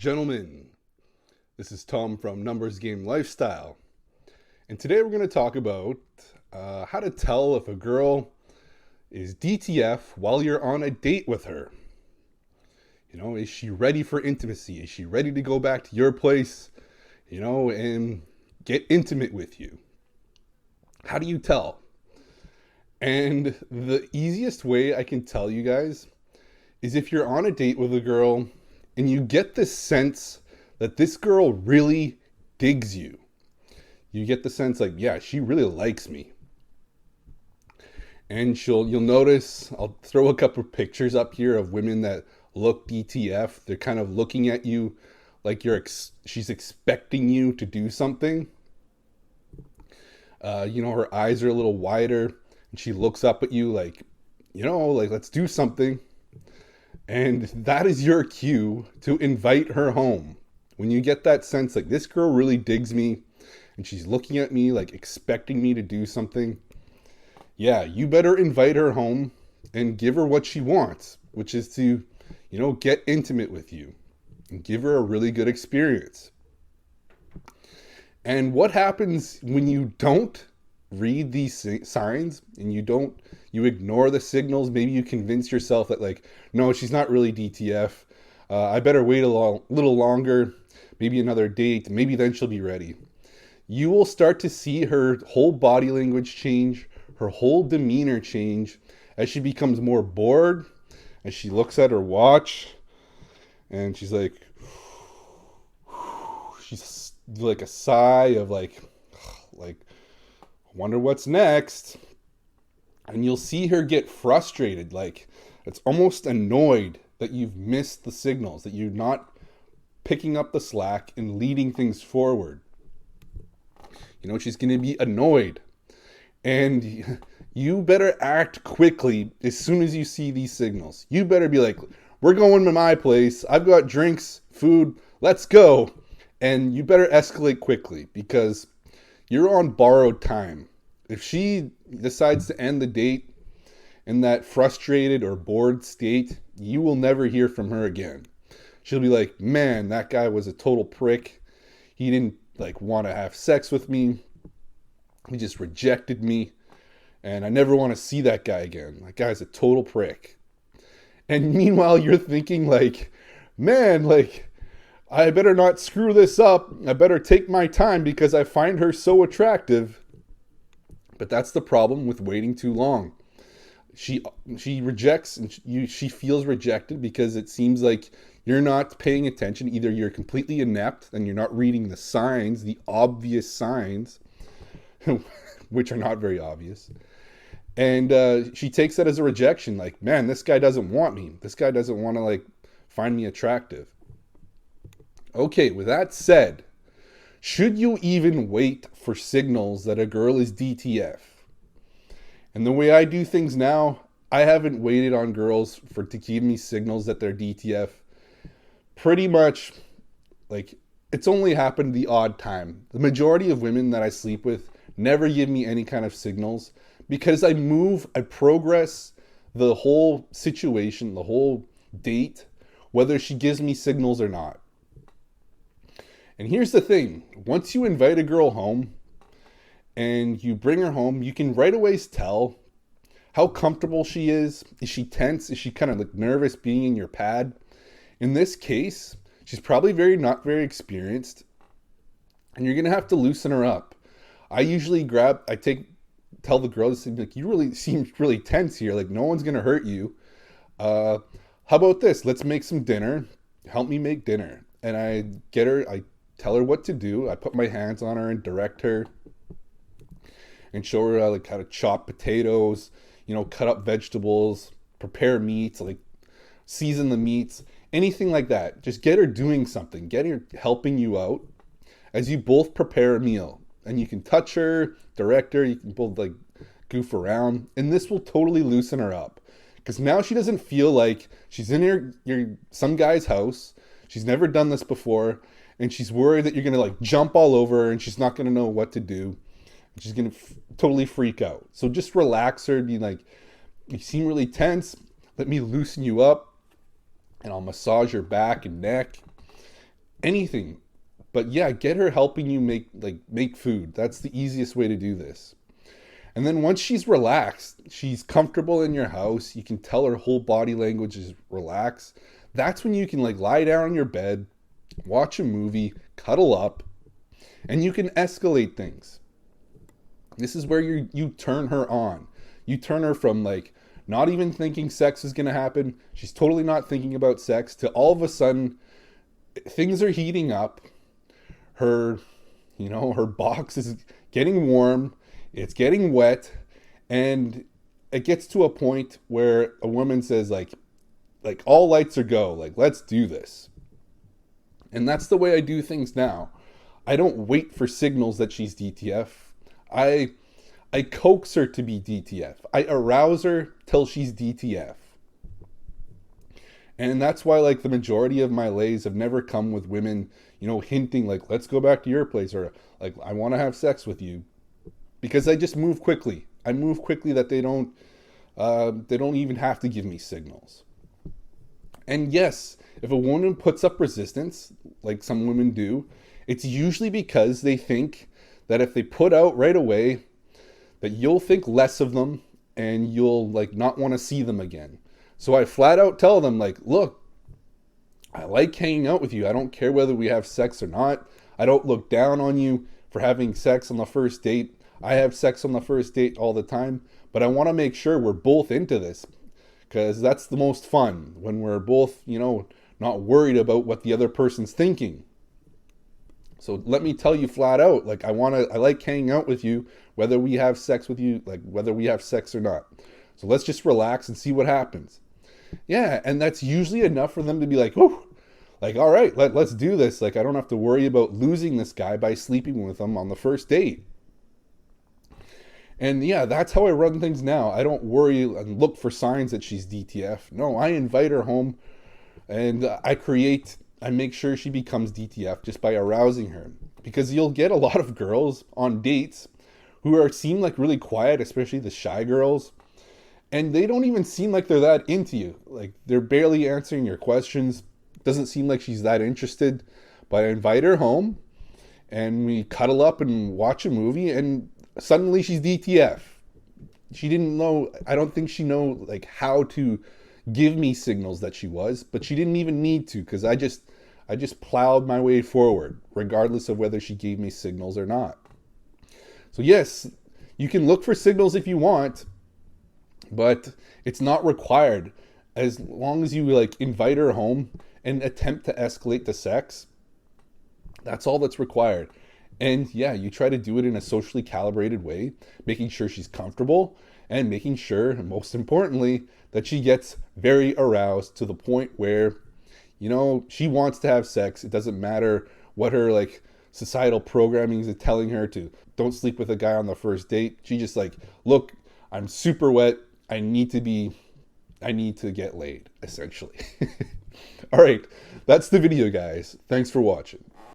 Gentlemen, this is Tom from Numbers Game Lifestyle, and today we're going to talk about how to tell if a girl is DTF while you're on a date with her. You know, is she ready for intimacy? Is she ready to go back to your place, and get intimate with you? How do you tell? And the easiest way I can tell you guys is if you're on a date with a girl and you get this sense that this girl really digs you. You get the sense like, yeah, she really likes me. And you'll notice, I'll throw a couple of pictures up here of women that look DTF. They're kind of looking at you like she's expecting you to do something. Her eyes are a little wider and she looks up at you like, let's do something. And that is your cue to invite her home. When you get that sense like this girl really digs me and she's looking at me like expecting me to do something, yeah, you better invite her home and give her what she wants, which is to, get intimate with you and give her a really good experience. And what happens when you don't read these signs and you ignore the signals? Maybe you convince yourself that no, she's not really DTF. I better wait a little longer, maybe another date, maybe then she'll be ready. You will start to see her whole body language change, her whole demeanor change as she becomes more bored, as she looks at her watch and she's like a sigh of like wonder what's next. And you'll see her get frustrated, like it's almost annoyed that you've missed the signals, that you're not picking up the slack and leading things forward. She's going to be annoyed. And you better act quickly as soon as you see these signals. You better be like, we're going to my place. I've got drinks, food, let's go. And you better escalate quickly because you're on borrowed time. If she decides to end the date in that frustrated or bored state, you will never hear from her again. She'll be like, man, that guy was a total prick. He didn't want to have sex with me. He just rejected me. And I never want to see that guy again. That guy's a total prick. And meanwhile, you're thinking man, I better not screw this up. I better take my time because I find her so attractive. But that's the problem with waiting too long. She rejects and she feels rejected because it seems like you're not paying attention. Either you're completely inept and you're not reading the signs, the obvious signs, which are not very obvious. And she takes that as a rejection. Like, man, this guy doesn't want me. This guy doesn't want to find me attractive. Okay, with that said, should you even wait for signals that a girl is DTF? And the way I do things now, I haven't waited on girls to give me signals that they're DTF. Pretty much, it's only happened the odd time. The majority of women that I sleep with never give me any kind of signals because I progress the whole situation, the whole date, whether she gives me signals or not. And here's the thing. Once you invite a girl home and you bring her home, you can right away tell how comfortable she is. Is she tense? Is she kind of nervous being in your pad? In this case, she's probably not very experienced and you're going to have to loosen her up. I usually tell the girl, you really seem really tense here. No one's going to hurt you. How about this? Let's make some dinner. Help me make dinner. And I tell her what to do. I put my hands on her and direct her and show her how to chop potatoes, cut up vegetables, prepare meats, season the meats, anything like that. Just get her doing something, get her helping you out as you both prepare a meal. And you can touch her, direct her, you can both goof around, and this will totally loosen her up. Because now she doesn't feel like she's in some guy's house. She's never done this before. And she's worried that you're going to jump all over her and she's not going to know what to do. She's going to totally freak out. So just relax her. Be like, you seem really tense. Let me loosen you up. And I'll massage your back and neck. anything. But yeah, get her helping you make food. That's the easiest way to do this. And then once she's relaxed, she's comfortable in your house, you can tell her whole body language is relaxed. That's when you can like lie down on your bed, watch a movie, cuddle up, and you can escalate things. This is where you turn her on. You turn her from like not even thinking sex is going to happen. She's totally not thinking about sex to all of a sudden things are heating up. Her, her box is getting warm. It's getting wet, and it gets to a point where a woman says like all lights are go, like let's do this. And that's the way I do things now. I don't wait for signals that she's DTF. I coax her to be DTF. I arouse her till she's DTF. And that's why like the majority of my lays have never come with women, hinting like let's go back to your place, or like I want to have sex with you. Because I just move quickly. I move quickly that they don't even have to give me signals. And yes, if a woman puts up resistance, like some women do, it's usually because they think that if they put out right away, that you'll think less of them and you'll like not want to see them again. So I flat out tell them like, look, I like hanging out with you. I don't care whether we have sex or not. I don't look down on you for having sex on the first date. I have sex on the first date all the time, but I want to make sure we're both into this, because that's the most fun when we're both, not worried about what the other person's thinking. So let me tell you flat out, like I like hanging out with you, whether we have sex with you, like whether we have sex or not. So let's just relax and see what happens. Yeah, and that's usually enough for them to be like, oh, like, all right, let's do this. Like I don't have to worry about losing this guy by sleeping with him on the first date. And yeah, that's how I run things now. I don't worry and look for signs that she's DTF. No, I invite her home and I make sure she becomes DTF just by arousing her. Because you'll get a lot of girls on dates who seem like really quiet, especially the shy girls. And they don't even seem like they're that into you. Like they're barely answering your questions. Doesn't seem like she's that interested. But I invite her home and we cuddle up and watch a movie, and suddenly she's DTF. She didn't know, I don't think she know like how to give me signals that she was, but she didn't even need to, because I just plowed my way forward, regardless of whether she gave me signals or not. So yes, you can look for signals if you want, but it's not required. As long as you like invite her home and attempt to escalate the sex, that's all that's required. And yeah, you try to do it in a socially calibrated way, making sure she's comfortable and making sure, and most importantly, that she gets very aroused to the point where, she wants to have sex. It doesn't matter what her like societal programming is telling her to don't sleep with a guy on the first date. She just like, look, I'm super wet. I need to get laid, essentially. All right, that's the video, guys. Thanks for watching.